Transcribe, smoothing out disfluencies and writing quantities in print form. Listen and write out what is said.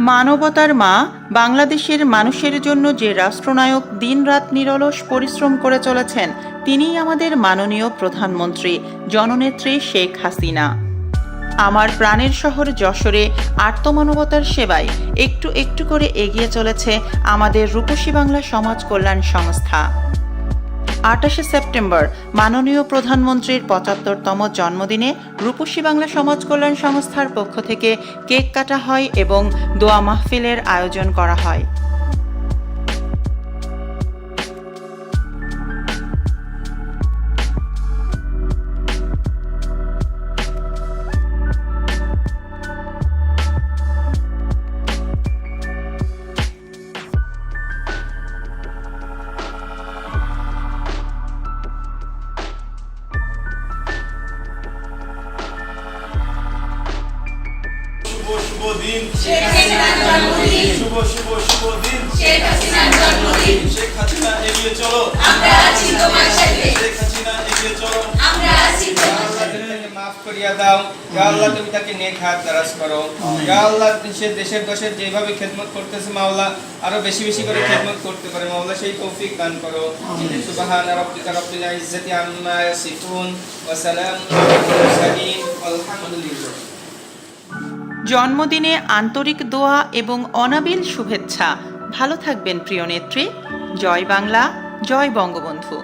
মানবতার মা বাংলাদেশের মানুষের জন্য যে রাষ্ট্রনায়ক দিনরাত নিরলস পরিশ্রম করে চলেছেন, তিনিই আমাদের মাননীয় প্রধানমন্ত্রী জননেত্রী শেখ হাসিনা। আমার প্রাণের শহর যশোরে আর্তমানবতার সেবায় একটু একটু করে এগিয়ে চলেছে আমাদের রূপসী বাংলা সমাজ কল্যাণ সংস্থা। 28শে সেপ্টেম্বর মাননীয় প্রধানমন্ত্রীর ৭৫তম জন্মদিনে রূপসী বাংলা সমাজ কল্যাণ সংস্থার পক্ষ থেকে কেক কাটা হয় এবং দোয়া মাহফিলের আয়োজন করা হয়। শুভ দিন শেখ হাসিনার জন্মদিন, শুভ দিন শেখ হাসিনার জন্মদিন। শেখ হাসিনা এগিয়ে চলো, আমরা আছি তোমার সাথে। শেখ হাসিনা এগিয়ে চলো, আমরা আছি তোমার সাথে। মাফ করিয়া দাও ইয়া আল্লাহ, তুমি তাকে নেক হাত দারাজ করো ইয়া আল্লাহ। সে দেশের দশের যেভাবে খেদমত করতেছে মাওলা, আরো বেশি বেশি করে খেদমত করতে পারে মাওলা, সেই তৌফিক দান করো। সুবহানা রাব্বিকা রাব্বিল ইজ্জাতি আম্মা ইয়াসিফুন ওয়া সালামুন আলাল মুরসালিন আলহামদুলিল্লাহ। জন্মদিনে আন্তরিক দোয়া এবং অনাবিল শুভেচ্ছা। ভালো থাকবেন প্রিয় নেত্রী। জয় বাংলা, জয় বঙ্গবন্ধু।